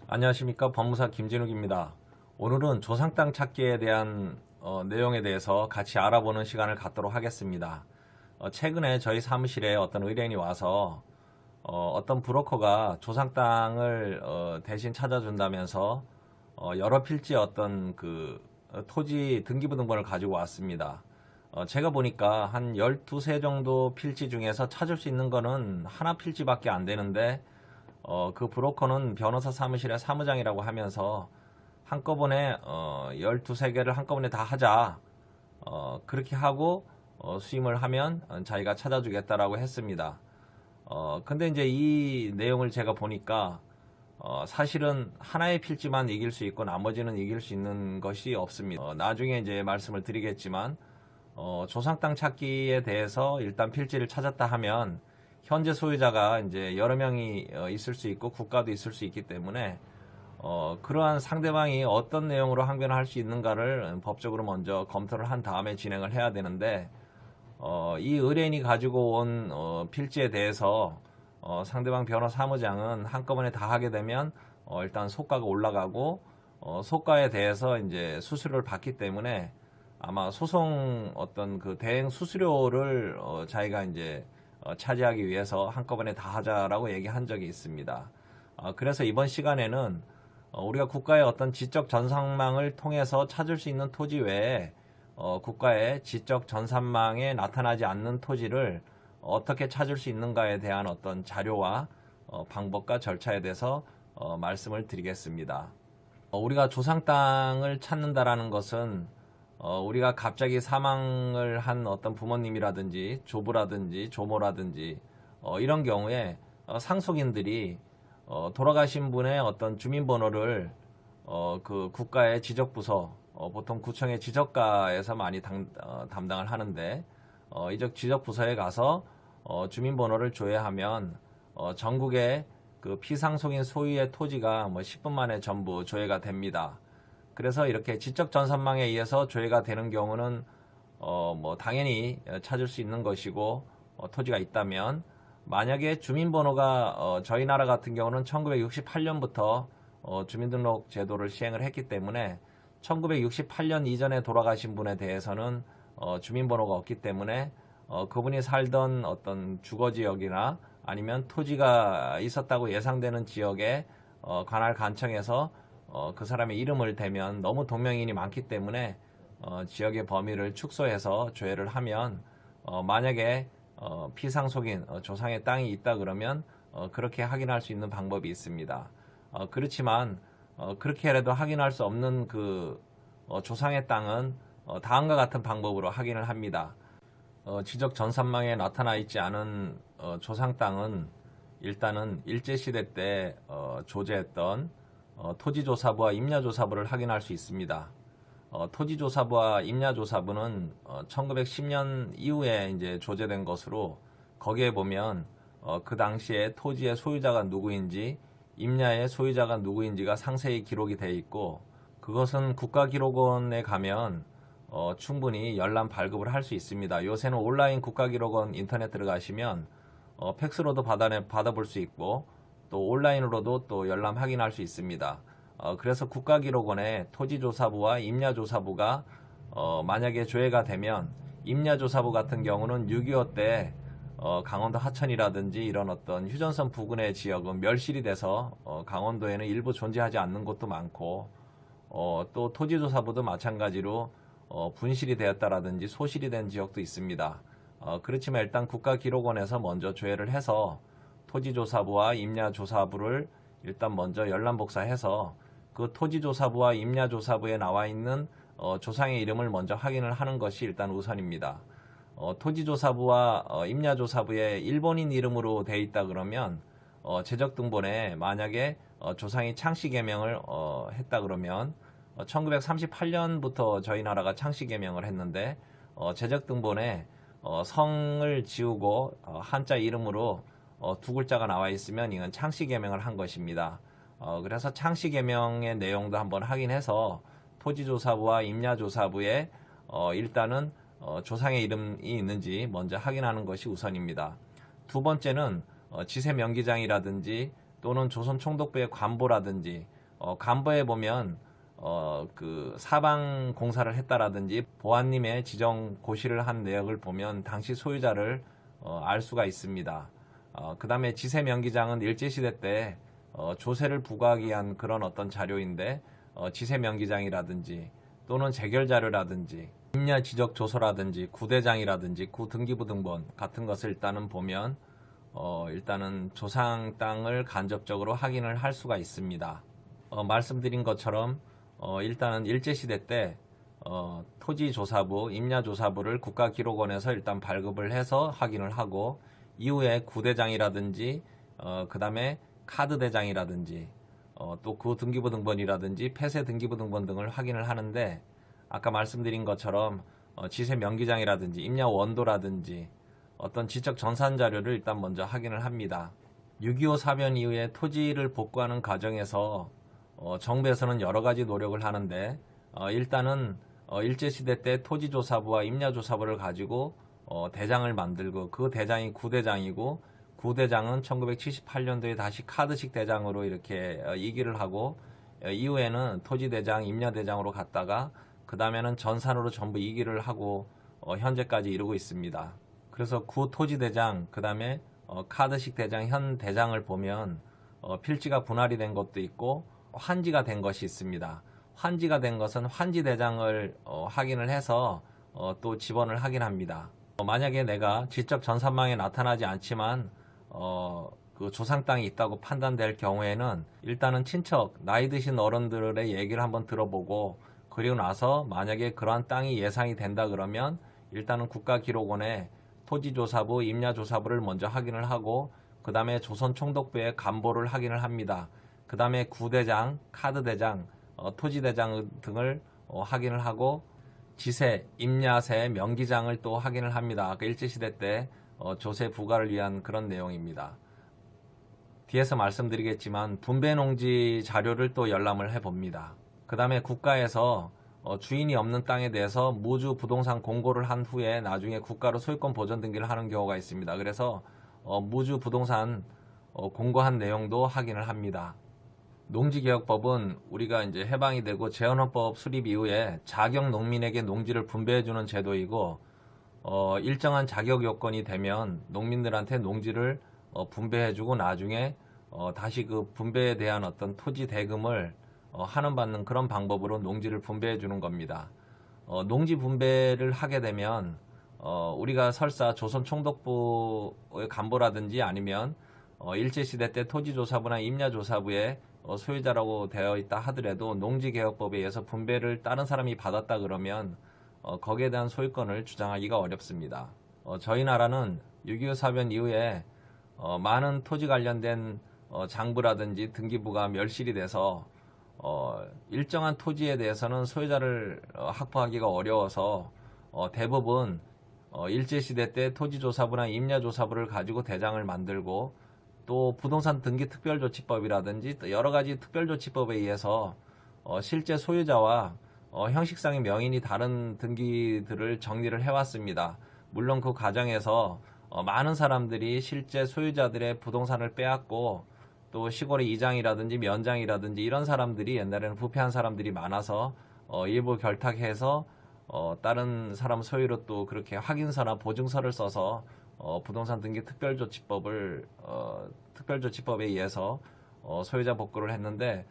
안녕하십니까, 법무사 김진욱입니다. 오늘은 조상 땅 찾기에 대한 내용에 대해서 같이 알아보는 시간을 갖도록 하겠습니다. 최근에 저희 사무실에 어떤 의뢰인이 와서 어떤 브로커가 조상 땅을 대신 찾아준다면서 여러 필지 어떤 토지 등기부등본을 가지고 왔습니다. 제가 보니까 한 12세 정도 필지 중에서 찾을 수 있는 거는 하나 필지밖에 안 되는데 그 브로커는 변호사 사무실의 사무장이라고 하면서 한꺼번에 12개를 한꺼번에 다 하자, 그렇게 하고 수임을 하면 자기가 찾아주겠다라고 했습니다. 근데 이제 이 내용을 제가 보니까 사실은 하나의 필지만 이길 수 있고 나머지는 이길 수 있는 것이 없습니다. 나중에 이제 말씀을 드리겠지만 조상 땅 찾기에 대해서 일단 필지를 찾았다 하면 현재 소유자가 이제 여러 명이 있을 수 있고 국가도 있을 수 있기 때문에 그러한 상대방이 어떤 내용으로 항변을 할 수 있는가를 법적으로 먼저 검토를 한 다음에 진행을 해야 되는데 이 의뢰인이 가지고 온 필지에 대해서 상대방 변호사 사무장은 한꺼번에 다 하게 되면 일단 소가가 올라가고 소가에 대해서 이제 수수료를 받기 때문에 아마 소송 어떤 그 대행 수수료를 자기가 이제 차지하기 위해서 한꺼번에 다 하자라고 얘기한 적이 있습니다. 그래서 이번 시간에는 우리가 국가의 어떤 지적 전산망을 통해서 찾을 수 있는 토지 외에 국가의 지적 전산망에 나타나지 않는 토지를 어떻게 찾을 수 있는가에 대한 어떤 자료와 방법과 절차에 대해서 말씀을 드리겠습니다. 우리가 조상 땅을 찾는다라는 것은 우리가 갑자기 사망을 한 어떤 부모님이라든지 조부라든지 조모라든지 이런 경우에 상속인들이 돌아가신 분의 어떤 주민번호를 그 국가의 지적부서, 보통 구청의 지적가에서 많이 담당을 하는데 이적 지적부서에 가서 주민번호를 조회하면 전국의 그 피상속인 소유의 토지가 뭐 10분 만에 전부 조회가 됩니다. 그래서 이렇게 지적 전산망에 의해서 조회가 되는 경우는 뭐 당연히 찾을 수 있는 것이고 토지가 있다면, 만약에 주민번호가 저희 나라 같은 경우는 1968년부터 주민등록 제도를 시행을 했기 때문에 1968년 이전에 돌아가신 분에 대해서는 주민번호가 없기 때문에 그분이 살던 어떤 주거지역이나 아니면 토지가 있었다고 예상되는 지역에 관할 관청에서 그 사람의 이름을 대면 너무 동명이인이 많기 때문에 지역의 범위를 축소해서 조회를 하면 만약에 피상속인 조상의 땅이 있다 그러면 그렇게 확인할 수 있는 방법이 있습니다. 그렇지만 그렇게 해도 확인할 수 없는 그 조상의 땅은 다음과 같은 방법으로 확인을 합니다. 지적 전산망에 나타나 있지 않은 조상 땅은 일단은 일제시대 때 조제했던 토지조사부와 임야조사부를 확인할 수 있습니다. 토지조사부와 임야조사부는 1910년 이후에 이제 조제된 것으로, 거기에 보면 그 당시에 토지의 소유자가 누구인지, 임야의 소유자가 누구인지가 상세히 기록이 되어 있고, 그것은 국가기록원에 가면 충분히 열람 발급을 할 수 있습니다. 요새는 온라인 국가기록원 인터넷 들어가시면 팩스로도 받아볼 수 있고 또 온라인으로도 또 열람 확인할 수 있습니다. 그래서 국가기록원에 토지조사부와 임야조사부가 만약에 조회가 되면, 임야조사부 같은 경우는 6.25 때 강원도 하천이라든지 이런 어떤 휴전선 부근의 지역은 멸실이 돼서 강원도에는 일부 존재하지 않는 곳도 많고, 또 토지조사부도 마찬가지로 분실이 되었다라든지 소실이 된 지역도 있습니다. 그렇지만 일단 국가기록원에서 먼저 조회를 해서 토지조사부와 임야조사부를 일단 먼저 열람복사해서 그 토지조사부와 임야조사부에 나와 있는 조상의 이름을 먼저 확인을 하는 것이 일단 우선입니다. 토지조사부와 임야조사부에 일본인 이름으로 돼 있다 그러면 재적등본에 만약에 조상이 창씨개명을 했다 그러면 1938년부터 저희 나라가 창씨개명을 했는데 재적등본에 성을 지우고 한자 이름으로 두 글자가 나와 있으면 이건 창씨개명을 한 것입니다. 그래서 창씨개명의 내용도 한번 확인해서 토지조사부와 임야조사부에 일단은 조상의 이름이 있는지 먼저 확인하는 것이 우선입니다. 두 번째는 지세명기장이라든지 또는 조선총독부의 관보라든지 간부에 보면 그 사방 공사를 했다라든지 보안님의 지정 고시를 한 내역을 보면 당시 소유자를 알 수가 있습니다. 그 다음에 지세 명기장은 일제시대 때 조세를 부과하기 위한 그런 어떤 자료인데 지세 명기장이라든지 또는 재결 자료라든지 임야 지적 조서라든지 구대장이라든지 구등기부 등본 같은 것을 일단은 보면 일단은 조상 땅을 간접적으로 확인을 할 수가 있습니다. 말씀드린 것처럼 일단은 일제시대 때 토지조사부, 임야조사부를 국가기록원에서 일단 발급을 해서 확인을 하고 이후에 구대장이라든지 그 다음에 카드대장이라든지 또 구등기부 등본이라든지 폐쇄 등기부 등본 등을 확인을 하는데 아까 말씀드린 것처럼 지세 명기장이라든지 임야 원도라든지 어떤 지적 전산 자료를 일단 먼저 확인을 합니다. 6.25 사변 이후에 토지를 복구하는 과정에서 정부에서는 여러 가지 노력을 하는데 일단은 일제시대 때 토지조사부와 임야조사부를 가지고 대장을 만들고 그 대장이 구대장이고 구대장은 1978년도에 다시 카드식 대장으로 이렇게 이기를 하고 이후에는 토지대장, 임야대장으로 갔다가 그 다음에는 전산으로 전부 이기를 하고 현재까지 이루고 있습니다. 그래서 구토지대장, 그 다음에 카드식 대장, 현 대장을 보면 필지가 분할이 된 것도 있고 환지가 된 것이 있습니다. 환지가 된 것은 환지 대장을 확인을 해서 또 지번을 확인합니다. 만약에 내가 지적 전산망에 나타나지 않지만 그 조상 땅이 있다고 판단될 경우에는 일단은 친척, 나이 드신 어른들의 얘기를 한번 들어보고 그리고 나서 만약에 그러한 땅이 예상이 된다 그러면 일단은 국가기록원에 토지조사부, 임야조사부를 먼저 확인을 하고 그 다음에 조선총독부의 간보를 확인을 합니다. 그 다음에 구대장, 카드대장, 토지대장 등을 확인을 하고 지세, 임야세, 명기장을 또 확인을 합니다. 아까 일제시대 때 조세 부과를 위한 그런 내용입니다. 뒤에서 말씀드리겠지만 분배농지 자료를 또 열람을 해봅니다. 그 다음에 국가에서 주인이 없는 땅에 대해서 무주 부동산 공고를 한 후에 나중에 국가로 소유권 보전 등기를 하는 경우가 있습니다. 그래서 무주 부동산 공고한 내용도 확인을 합니다. 농지개혁법은 우리가 이제 해방이 되고 재헌헌법 수립 이후에 자격 농민에게 농지를 분배해주는 제도이고 일정한 자격 요건이 되면 농민들한테 농지를 분배해주고 나중에 다시 그 분배에 대한 어떤 토지 대금을 환원받는 그런 방법으로 농지를 분배해 주는 겁니다. 농지 분배를 하게 되면 우리가 설사 조선 총독부의 간보라든지 아니면 일제시대 때 토지조사부나 임야조사부의 소유자라고 되어 있다 하더라도 농지개혁법에 의해서 분배를 다른 사람이 받았다 그러면 거기에 대한 소유권을 주장하기가 어렵습니다. 저희 나라는 6.25 사변 이후에 많은 토지 관련된 장부라든지 등기부가 멸실이 돼서 일정한 토지에 대해서는 소유자를 확보하기가 어려워서 대부분 일제시대 때 토지조사부나 임야조사부를 가지고 대장을 만들고 또 부동산 등기특별조치법이라든지 또 여러 가지 특별조치법에 의해서 실제 소유자와 형식상의 명인이 다른 등기들을 정리를 해왔습니다. 물론 그 과정에서 많은 사람들이 실제 소유자들의 부동산을 빼앗고 또 시골의 이장이라든지 면장이라든지 이런 사람들이 옛날에는 부패한 사람들이 많아서 일부 결탁해서 다른 사람 소유로 또 그렇게 확인서나 보증서를 써서 부동산 등기 특별조치법에 의해서 소유자 복구를 했는데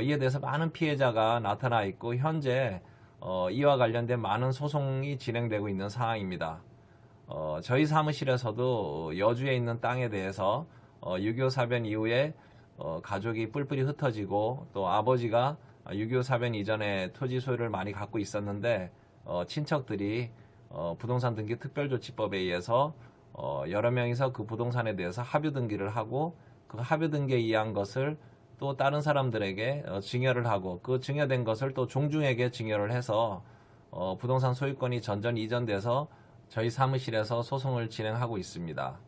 이에 대해서 많은 피해자가 나타나 있고 현재 이와 관련된 많은 소송이 진행되고 있는 상황입니다. 저희 사무실에서도 여주에 있는 땅에 대해서 6.25 사변 이후에 가족이 뿔뿔이 흩어지고 또 아버지가 6.25 사변 이전에 토지 소유를 많이 갖고 있었는데 친척들이 부동산 등기 특별조치법에 의해서 여러 명이서 그 부동산에 대해서 합유 등기를 하고 그 합유 등기에 의한 것을 또 다른 사람들에게 증여를 하고 그 증여된 것을 또 종중에게 증여를 해서 부동산 소유권이 전전 이전돼서 저희 사무실에서 소송을 진행하고 있습니다.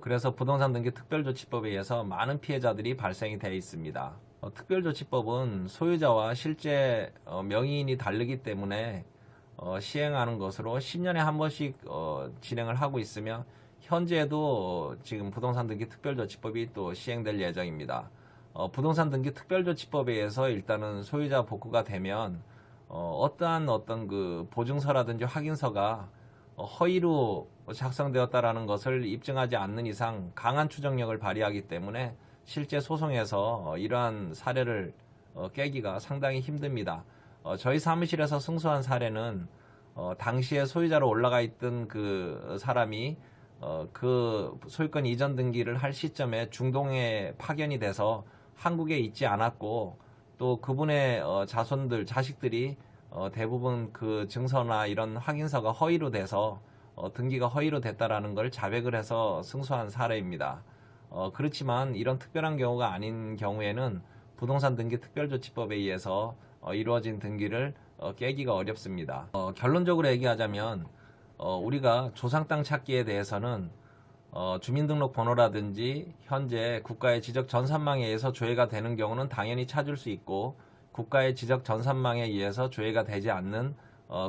그래서 부동산 등기 특별조치법에 의해서 많은 피해자들이 발생이 되어 있습니다. 특별조치법은 소유자와 실제 명의인이 다르기 때문에 시행하는 것으로 10년에 한 번씩 진행을 하고 있으며 현재도 지금 부동산 등기 특별조치법이 또 시행될 예정입니다. 부동산 등기 특별조치법에 의해서 일단은 소유자 복구가 되면 어떠한 어떤 그 보증서라든지 확인서가 허위로 작성되었다라는 것을 입증하지 않는 이상 강한 추정력을 발휘하기 때문에 실제 소송에서 이러한 사례를 깨기가 상당히 힘듭니다. 저희 사무실에서 승소한 사례는 당시에 소유자로 올라가 있던 그 사람이 그 소유권 이전 등기를 할 시점에 중동에 파견이 돼서 한국에 있지 않았고, 또 그분의 자식들이 대부분 그 증서나 이런 확인서가 허위로 돼서 등기가 허위로 됐다라는 걸 자백을 해서 승소한 사례입니다. 그렇지만 이런 특별한 경우가 아닌 경우에는 부동산 등기 특별조치법에 의해서 이루어진 등기를 깨기가 어렵습니다. 결론적으로 얘기하자면 우리가 조상 땅 찾기에 대해서는 주민등록번호라든지 현재 국가의 지적 전산망에 의해서 조회가 되는 경우는 당연히 찾을 수 있고, 국가의 지적 전산망에 의해서 조회가 되지 않는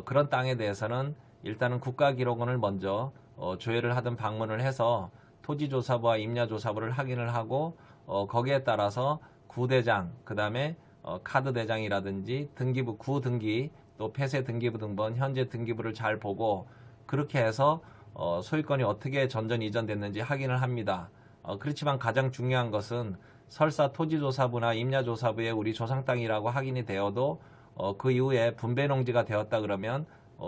그런 땅에 대해서는 일단은 국가기록원을 먼저 조회를 하든 방문을 해서 토지조사부와 임야조사부를 확인을 하고 거기에 따라서 구대장, 그 다음에 카드대장이라든지 등기부, 구등기, 또 폐쇄 등기부 등본, 현재 등기부를 잘 보고 그렇게 해서 소유권이 어떻게 전전 이전됐는지 확인을 합니다. 그렇지만 가장 중요한 것은 설사 토지조사부나 임야조사부에 우리 조상 땅이라고 확인이 되어도 그 이후에 분배농지가 되었다 그러면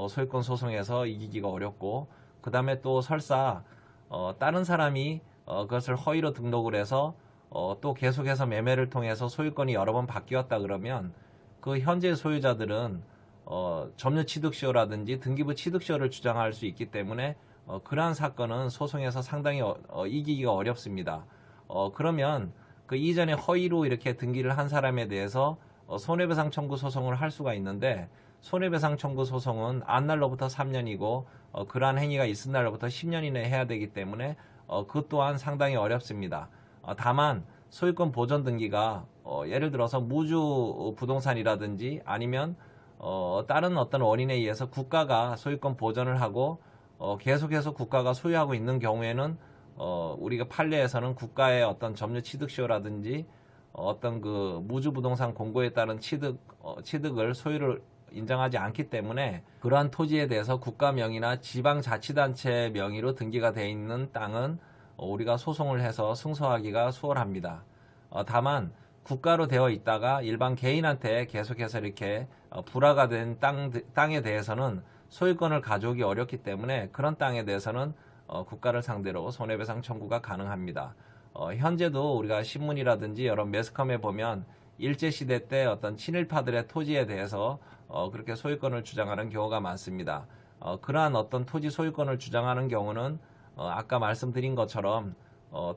소유권 소송에서 이기기가 어렵고, 그 다음에 또 설사 다른 사람이 그것을 허위로 등록을 해서 또 계속해서 매매를 통해서 소유권이 여러 번 바뀌었다 그러면 그 현재 소유자들은 점유 취득시효라든지 등기부 취득시효를 주장할 수 있기 때문에 그러한 사건은 소송에서 상당히 이기기가 어렵습니다. 그러면 그 이전에 허위로 이렇게 등기를 한 사람에 대해서 손해배상 청구 소송을 할 수가 있는데, 손해배상 청구 소송은 안 날로부터 3년이고 그러한 행위가 있은 날로부터 10년 이내에 해야 되기 때문에 그 또한 상당히 어렵습니다. 다만 소유권 보전 등기가 예를 들어서 무주 부동산이라든지 아니면 다른 어떤 원인에 의해서 국가가 소유권 보전을 하고 계속해서 국가가 소유하고 있는 경우에는 우리가 판례에서는 국가의 어떤 점유 취득시효라든지 어떤 그 무주 부동산 공고에 따른 취득을 소유를 인정하지 않기 때문에 그러한 토지에 대해서 국가 명의나 지방자치단체 명의로 등기가 되어 있는 땅은 우리가 소송을 해서 승소하기가 수월합니다. 다만 국가로 되어 있다가 일반 개인한테 계속해서 이렇게 불화가 된 땅에 대해서는 소유권을 가져오기 어렵기 때문에 그런 땅에 대해서는 국가를 상대로 손해배상 청구가 가능합니다. 현재도 우리가 신문이라든지 여러 매스컴에 보면 일제시대 때 어떤 친일파들의 토지에 대해서 그렇게 소유권을 주장하는 경우가 많습니다. 그러한 어떤 토지 소유권을 주장하는 경우는 아까 말씀드린 것처럼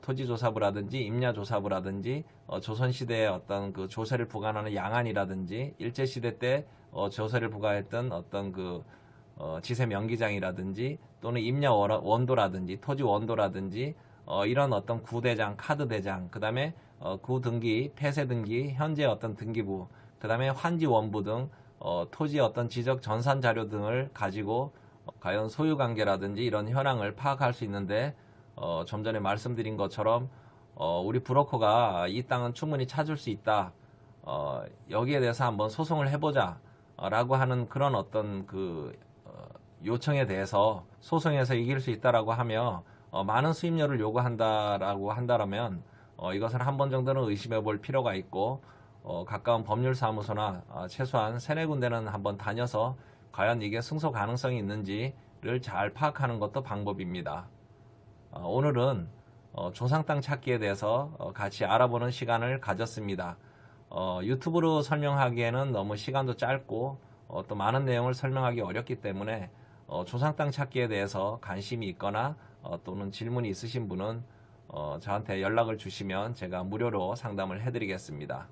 토지조사부라든지 임야조사부라든지 조선시대의 어떤 그 조세를 부과하는 양안이라든지 일제시대 때 조세를 부과했던 어떤 그 지세 명기장이라든지 또는 임야 원도라든지 토지 원도라든지 이런 어떤 구대장, 카드대장, 그 다음에 구등기, 폐쇄등기, 현재 어떤 등기부, 그 다음에 환지 원부 등 토지의 어떤 지적 전산 자료 등을 가지고 과연 소유관계라든지 이런 현황을 파악할 수 있는데 좀 전에 말씀드린 것처럼 우리 브로커가 이 땅은 충분히 찾을 수 있다, 여기에 대해서 한번 소송을 해보자 라고 하는 그런 어떤 그 요청에 대해서 소송에서 이길 수 있다라고 하며 많은 수임료를 요구한다라고 한다면 이것은 한 번 정도는 의심해 볼 필요가 있고 가까운 법률사무소나 최소한 3-4군데는 한번 다녀서 과연 이게 승소 가능성이 있는지를 잘 파악하는 것도 방법입니다. 오늘은 조상 땅 찾기에 대해서 같이 알아보는 시간을 가졌습니다. 유튜브로 설명하기에는 너무 시간도 짧고 또 많은 내용을 설명하기 어렵기 때문에 조상 땅 찾기에 대해서 관심이 있거나 또는 질문이 있으신 분은 저한테 연락을 주시면 제가 무료로 상담을 해드리겠습니다.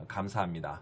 감사합니다.